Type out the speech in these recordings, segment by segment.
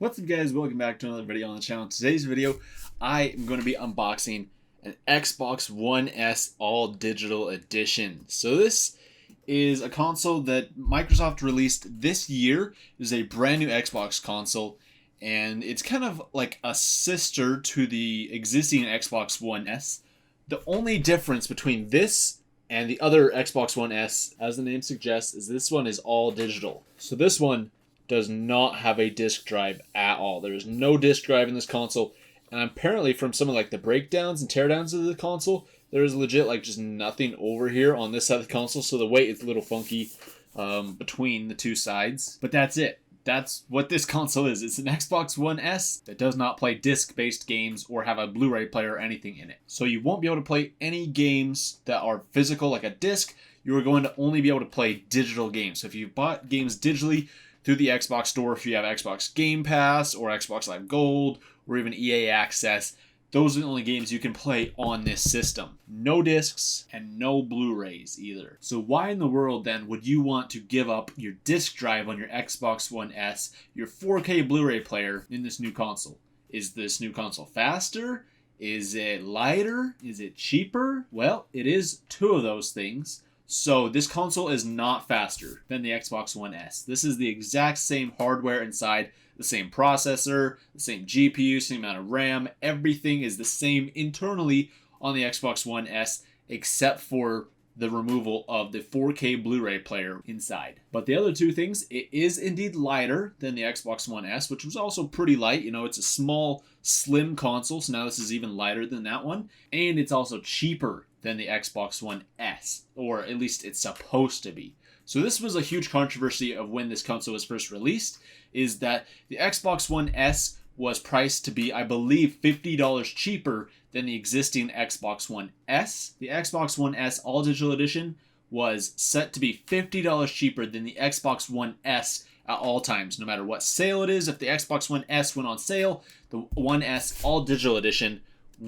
What's up guys, welcome back to another video on the channel. Today's video, I am going to be unboxing an Xbox One S All Digital Edition. So this is a console that Microsoft released this year. It is a brand new Xbox console, and it's kind of like a sister to the existing Xbox One S. The only difference between this and the other Xbox One S, as the name suggests, is this one is all digital. So this one does not have a disk drive at all. There is no disk drive in this console, and apparently from some of like the breakdowns and teardowns of the console, there is legit like just nothing over here on this side of the console, so the weight is a little funky between the two sides. But that's it. That's what this console is. It's an Xbox One S that does not play disc-based games or have a Blu-ray player or anything in it. So you won't be able to play any games that are physical like a disc. You are going to only be able to play digital games. So if you bought games digitally through the Xbox Store, if you have Xbox Game Pass or Xbox Live Gold or even EA Access, those are the only games you can play on this system. No discs and no Blu-rays either. So why in the world then would you want to give up your disc drive on your Xbox One S, your 4K Blu-ray player in this new console? Is this new console faster? Is it lighter? Is it cheaper? Well, it is two of those things. So this console is not faster than the Xbox One S. This is the exact same hardware inside, the same processor, the same GPU, same amount of RAM. Everything is the same internally on the Xbox One S except for the removal of the 4K Blu-ray player inside. But the other two things, it is indeed lighter than the Xbox One S, which was also pretty light. You know, it's a small, slim console, so now this is even lighter than that one. And it's also cheaper than the Xbox One S, or at least it's supposed to be. So this was a huge controversy of when this console was first released, is that the Xbox One S was priced to be, I believe, $50 cheaper than the existing Xbox One S. The Xbox One S All Digital Edition was set to be $50 cheaper than the Xbox One S at all times, no matter what sale it is. If the Xbox One S went on sale, the One S All Digital Edition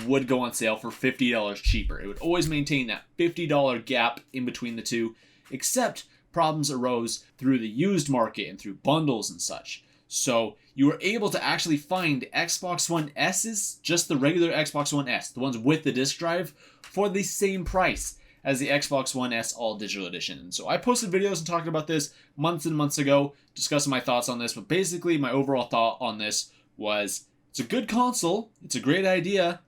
would go on sale for $50 cheaper. It would always maintain that $50 gap in between the two, except problems arose through the used market and through bundles and such. So you were able to actually find Xbox One S's, just the regular Xbox One S, the ones with the disc drive, for the same price as the Xbox One S All Digital Edition. And so I posted videos and talked about this months and months ago, discussing my thoughts on this, but basically my overall thought on this was it's a good console, it's a great idea,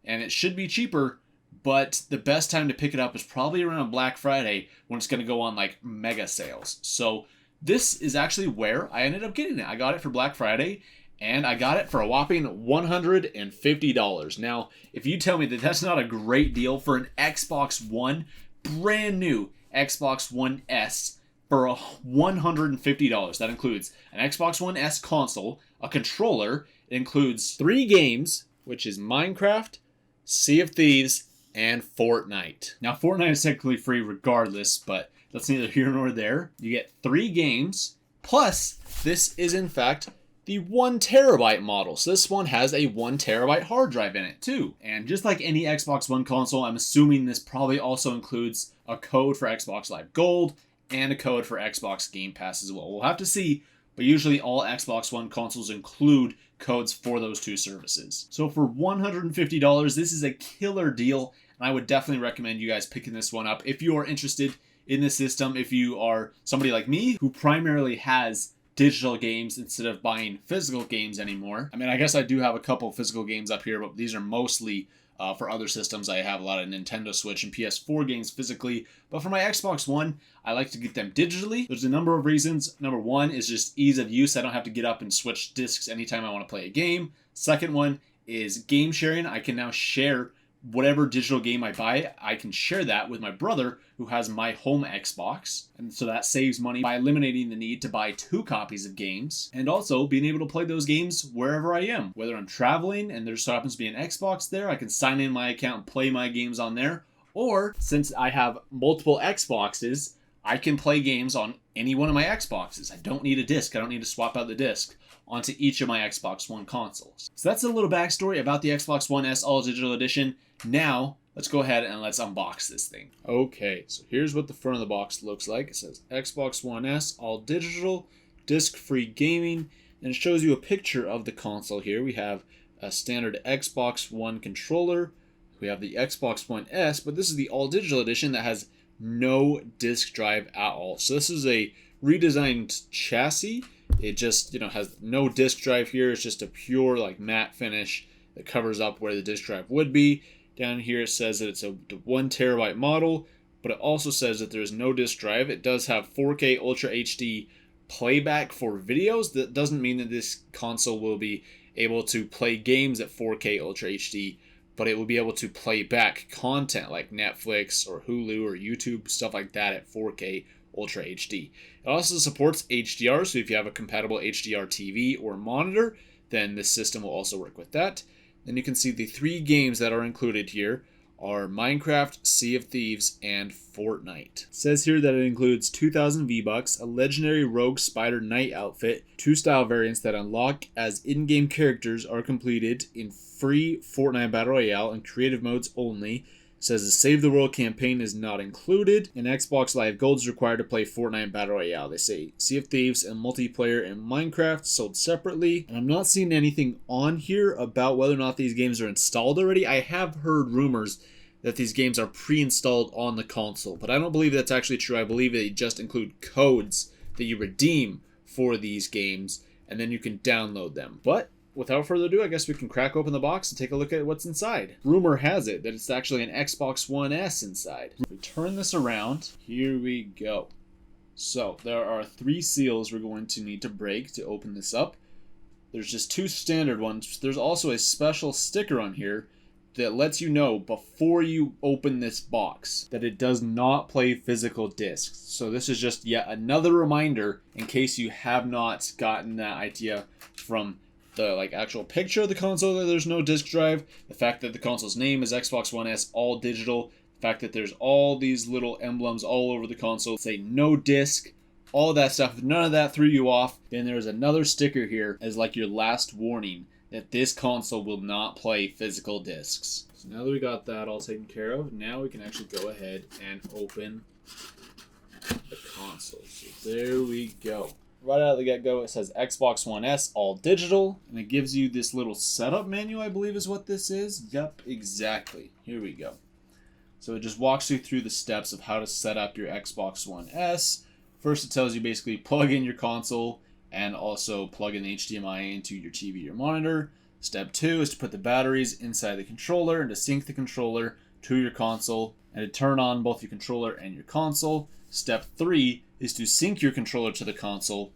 and it should be cheaper, but the best time to pick it up is probably around Black Friday when it's going to go on like mega sales. So this is actually where I ended up getting it. I got it for Black Friday, and I got it for a whopping $150. Now, if you tell me that that's not a great deal for an Xbox One, brand new Xbox One S for $150. That includes an Xbox One S console, a controller, it includes 3 games, which is Minecraft, Sea of Thieves, and Fortnite. Now, Fortnite is technically free regardless, but that's neither here nor there. You get 3 games, plus this is in fact the 1 terabyte model. So this one has a 1 terabyte hard drive in it too. And just like any Xbox One console, I'm assuming this probably also includes a code for Xbox Live Gold and a code for Xbox Game Pass as well. We'll have to see, but usually all Xbox One consoles include codes for those 2 services. So for $150, this is a killer deal, and I would definitely recommend you guys picking this one up if you are interested in this system. If you are somebody like me who primarily has digital games instead of buying physical games anymore. I mean, I guess I do have a couple physical games up here, but these are mostly for other systems. I have a lot of Nintendo Switch and PS4 games physically, but for my Xbox One, I like to get them digitally. There's a number of reasons. Number one is just ease of use. I don't have to get up and switch discs anytime I want to play a game. Second one is game sharing. I can now share whatever digital game I buy. I can share that with my brother who has my home Xbox. And so that saves money by eliminating the need to buy 2 copies of games, and also being able to play those games wherever I am. Whether I'm traveling and there just happens to be an Xbox there, I can sign in my account and play my games on there. Or since I have multiple Xboxes, I can play games on any one of my Xboxes. I don't need a disc. I don't need to swap out the disc onto each of my Xbox One consoles. So that's a little backstory about the Xbox One S All Digital Edition. Now, let's go ahead and let's unbox this thing. Okay, so here's what the front of the box looks like. It says Xbox One S All Digital, disc-free gaming, And it shows you a picture of the console here. We have a standard Xbox One controller. We have the Xbox One S, but this is the all digital edition that has no disk drive at all. So this is a redesigned chassis. It just, has no disk drive here. It's just a pure like matte finish that covers up where the disk drive would be. Down here it says that it's a 1 terabyte model, but it also says that there's no disk drive. It does have 4K Ultra HD playback for videos. That doesn't mean that this console will be able to play games at 4K Ultra HD, but it will be able to play back content like Netflix or Hulu or YouTube, stuff like that at 4K Ultra HD. It also supports HDR, so if you have a compatible HDR TV or monitor, then this system will also work with that. Then you can see the 3 games that are included here are Minecraft, Sea of Thieves, and Fortnite. It says here that it includes 2,000 V-Bucks, a legendary Rogue Spider Knight outfit, 2 style variants that unlock as in-game characters are completed in free Fortnite Battle Royale and creative modes only. It says the Save the World campaign is not included, and Xbox Live Gold is required to play Fortnite Battle Royale. They say Sea of Thieves and multiplayer and Minecraft sold separately. And I'm not seeing anything on here about whether or not these games are installed already. I have heard rumors that these games are pre-installed on the console, but I don't believe that's actually true. I believe they just include codes that you redeem for these games, and then you can download them. But without further ado, I guess we can crack open the box and take a look at what's inside. Rumor has it that it's actually an Xbox One S inside. If we turn this around, here we go. So there are 3 seals we're going to need to break to open this up. There's just 2 standard ones. There's also a special sticker on here that lets you know before you open this box that it does not play physical discs. So this is just yet another reminder in case you have not gotten that idea from the actual picture of the console that there's no disk drive, the fact that the console's name is Xbox One S all digital, the fact that there's all these little emblems all over the console say no disc, all that stuff. If none of that threw you off, then there's another sticker here as like your last warning that this console will not play physical discs. So now that we got that all taken care of, now we can actually go ahead and open the console. So there we go. Right out of the get-go, it says Xbox One S all digital, and it gives you this little setup menu, I believe is what this is. Yep, exactly. Here we go. So it just walks you through the steps of how to set up your Xbox One S. First, it tells you basically plug in your console and also plug in HDMI into your TV or monitor. Step 2 is to put the batteries inside the controller and to sync the controller to your console and to turn on both your controller and your console. Step 3 is to sync your controller to the console.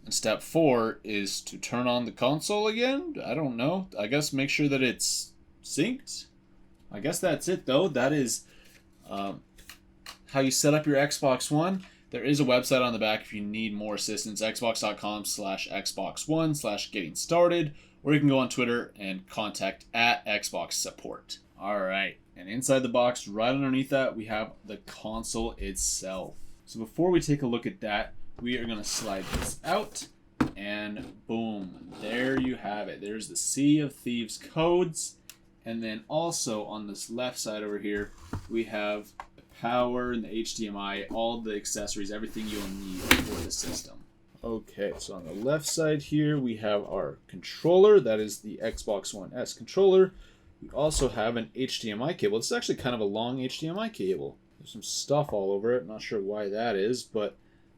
And step 4 is to turn on the console again. I don't know. I guess make sure that it's synced. I guess that's it though. That is how you set up your Xbox One. There is a website on the back if you need more assistance, xbox.com/xbox1/getting started, or you can go on Twitter and contact @xboxsupport. All right, and inside the box, right underneath that, we have the console itself. So before we take a look at that, we are going to slide this out, and boom, there you have it. There's the Sea of Thieves codes, and then also on this left side over here, we have power and the HDMI, all the accessories, everything you'll need for the system. Okay, so on the left side here, we have our controller. That is the Xbox One S controller. We also have an HDMI cable. This is actually kind of a long HDMI cable. There's some stuff all over it. Not sure why that is, but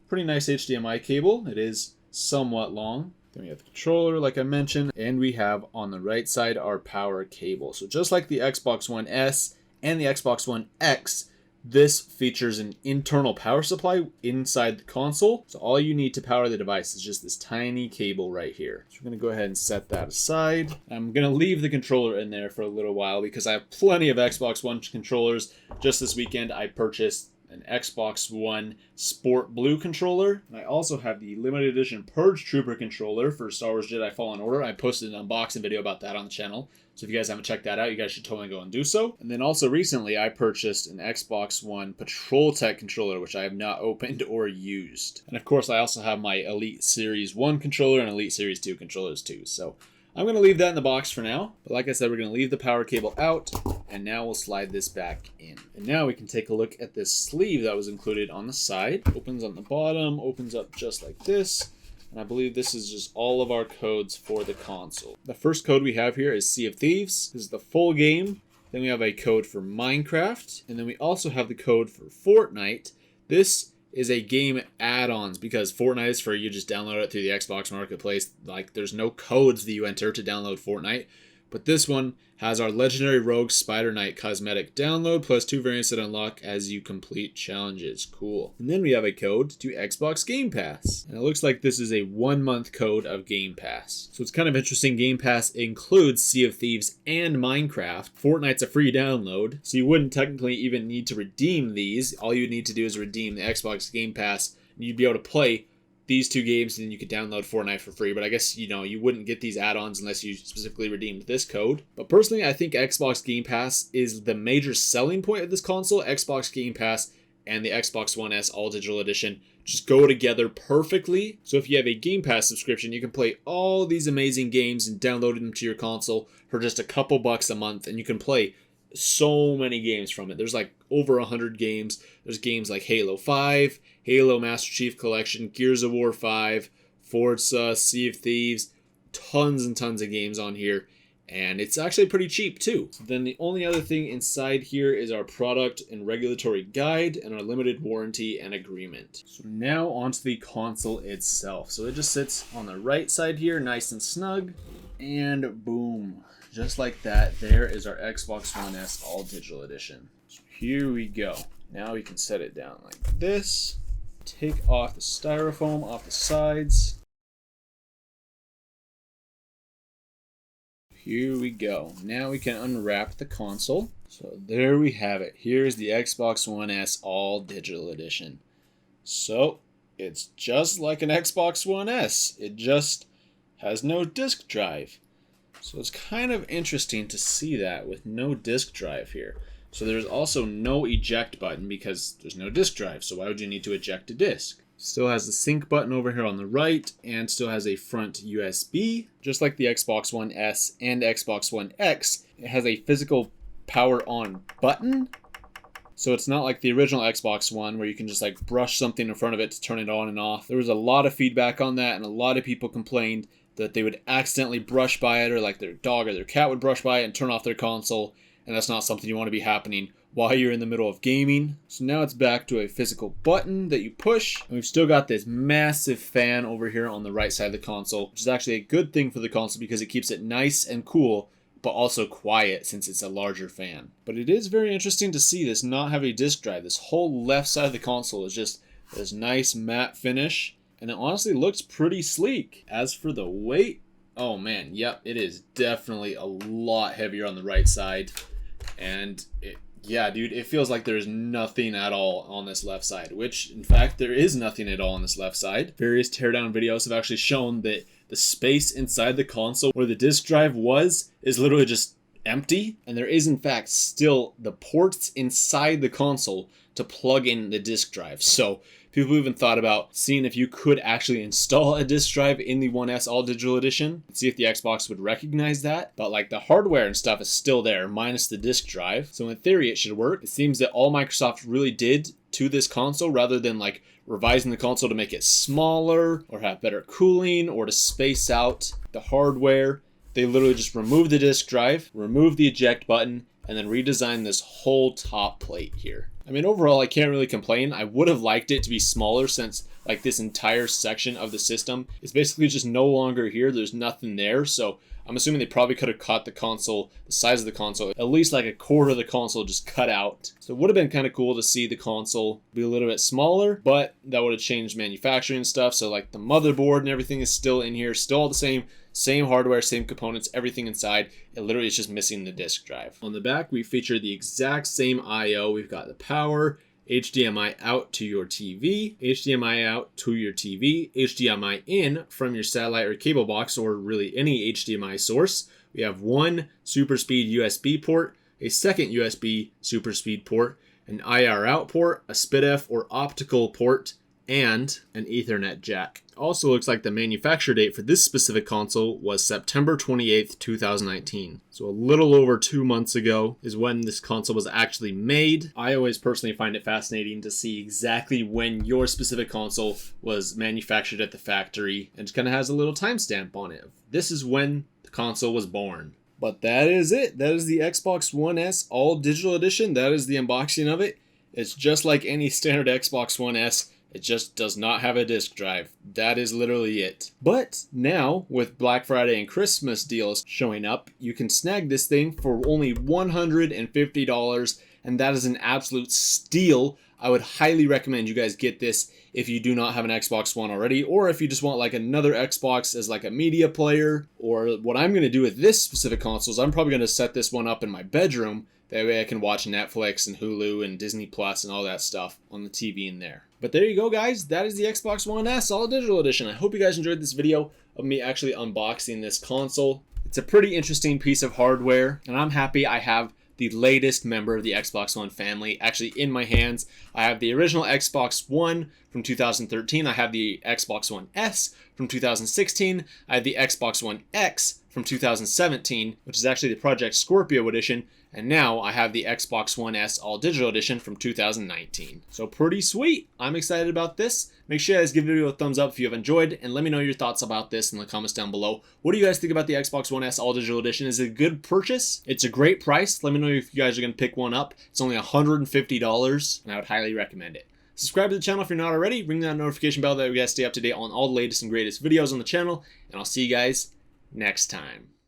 pretty nice HDMI cable. It is somewhat long. Then we have the controller, like I mentioned, and we have on the right side our power cable. So just like the Xbox One S and the Xbox One X, this features an internal power supply inside the console. So all you need to power the device is just this tiny cable right here. So we're going to go ahead and set that aside. I'm going to leave the controller in there for a little while because I have plenty of Xbox One controllers. Just this weekend, I purchased an Xbox One Sport Blue controller. And I also have the limited edition Purge Trooper controller for Star Wars Jedi Fallen Order. I posted an unboxing video about that on the channel. So if you guys haven't checked that out, you guys should totally go and do so. And then also recently, I purchased an Xbox One Patrol Tech controller, which I have not opened or used. And of course, I also have my Elite Series 1 controller and Elite Series 2 controllers too. So I'm going to leave that in the box for now. But like I said, we're going to leave the power cable out, and now we'll slide this back in. And now we can take a look at this sleeve that was included on the side. Opens on the bottom, opens up just like this. And I believe this is just all of our codes for the console. The first code we have here is Sea of Thieves. This is the full game. Then we have a code for Minecraft. And then we also have the code for Fortnite. This is a game add-ons because Fortnite is free. You just download it through the Xbox Marketplace. Like, there's no codes that you enter to download Fortnite. But this one has our Legendary Rogue Spider Knight cosmetic download plus 2 variants that unlock as you complete challenges. Cool. And then we have a code to Xbox Game Pass. And it looks like this is a 1-month code of Game Pass. So it's kind of interesting. Game Pass includes Sea of Thieves and Minecraft. Fortnite's a free download, so you wouldn't technically even need to redeem these. All you would need to do is redeem the Xbox Game Pass, and you'd be able to play these 2 games, and then you could download Fortnite for free. But I guess, you wouldn't get these add-ons unless you specifically redeemed this code. But personally, I think Xbox Game Pass is the major selling point of this console. Xbox Game Pass and the Xbox One S All Digital Edition just go together perfectly. So if you have a Game Pass subscription, you can play all these amazing games and download them to your console for just a couple bucks a month, and you can play so many games from it. There's like over 100 games. There's games like Halo 5, Halo Master Chief Collection, Gears of War 5, Forza, Sea of Thieves, tons and tons of games on here. And it's actually pretty cheap too. So then the only other thing inside here is our product and regulatory guide and our limited warranty and agreement. So now onto the console itself. So it just sits on the right side here, nice and snug. And boom. Just like that, there is our Xbox One S All Digital Edition. So here we go. Now we can set it down like this. Take off the styrofoam off the sides. Here we go. Now we can unwrap the console. So there we have it. Here's the Xbox One S All Digital Edition. So it's just like an Xbox One S. It just has no disk drive. So it's kind of interesting to see that with no disk drive here. So there's also no eject button because there's no disk drive. So why would you need to eject a disk? Still has the sync button over here on the right and still has a front USB. Just like the Xbox One S and Xbox One X, it has a physical power on button. So it's not like the original Xbox One where you can just like brush something in front of it to turn it on and off. There was a lot of feedback on that and a lot of people complained that they would accidentally brush by it, or like their dog or their cat would brush by it and turn off their console, and that's not something you want to be happening while you're in the middle of gaming. So now it's back to a physical button that you push, and we've still got this massive fan over here on the right side of the console, which is actually a good thing for the console because it keeps it nice and cool, but also quiet since it's a larger fan. But it is very interesting to see this not have a disk drive. This whole left side of the console is just this nice matte finish. And it honestly looks pretty sleek. As for the weight, oh man, yep, it is definitely a lot heavier on the right side. And yeah, dude, it feels like there's nothing at all on this left side, which in fact, there is nothing at all on this left side. Various teardown videos have actually shown that the space inside the console where the disk drive was is literally just empty. And there is in fact still the ports inside the console to plug in the disk drive. So people even thought about seeing if you could actually install a disk drive in the One S All Digital Edition and see if the Xbox would recognize that. But like the hardware and stuff is still there, minus the disk drive. So in theory, it should work. It seems that all Microsoft really did to this console, rather than like revising the console to make it smaller or have better cooling or to space out the hardware, they literally just removed the disk drive, removed the eject button, and then redesigned this whole top plate here. I mean, overall, I can't really complain. I would have liked it to be smaller since like this entire section of the system is basically just no longer here. There's nothing there. So I'm assuming they probably could have cut the console, the size of the console, at least like a quarter of the console just cut out. So it would have been kind of cool to see the console be a little bit smaller, but that would have changed manufacturing stuff. So like the motherboard and everything is still in here, still all the same hardware, same components, everything inside. It literally is just missing the disk drive. On the back, we feature the exact same I/O. We've got the power, HDMI out to your TV, HDMI out to your TV, HDMI in from your satellite or cable box, or really any HDMI source. We have one super speed USB port, a second USB super speed port, an IR out port, a SPDIF or optical port, and an Ethernet jack. Also looks like the manufacture date for this specific console was September 28th, 2019. So a little over 2 months ago is when this console was actually made. I always personally find it fascinating to see exactly when your specific console was manufactured at the factory, and it kind of has a little timestamp on it. This is when the console was born. But that is it. That is the Xbox One S All Digital Edition. That is the unboxing of it. It's just like any standard Xbox One S. It just does not have a disk drive. That is literally it. But now, with Black Friday and Christmas deals showing up, you can snag this thing for only $150, and that is an absolute steal. I would highly recommend you guys get this if you do not have an Xbox One already, or if you just want like another Xbox as like a media player. Or what I'm going to do with this specific console is I'm probably going to set this one up in my bedroom. That way I can watch Netflix and Hulu and Disney Plus and all that stuff on the TV in there. But there you go, guys. That is the Xbox One S All Digital Edition. I hope you guys enjoyed this video of me actually unboxing this console. It's a pretty interesting piece of hardware, and I'm happy I have the latest member of the Xbox One family actually in my hands. I have the original Xbox One from 2013. I have the Xbox One S from 2016. I have the Xbox One X from 2017, which is actually the Project Scorpio edition. And now I have the Xbox One S All Digital Edition from 2019. So pretty sweet. I'm excited about this. Make sure you guys give the video a thumbs up if you have enjoyed, and let me know your thoughts about this in the comments down below. What do you guys think about the Xbox One S All Digital Edition? Is it a good purchase? It's a great price. Let me know if you guys are going to pick one up. It's only $150, and I would highly recommend it. Subscribe to the channel if you're not already. Ring that notification bell that you guys stay up to date on all the latest and greatest videos on the channel, and I'll see you guys next time.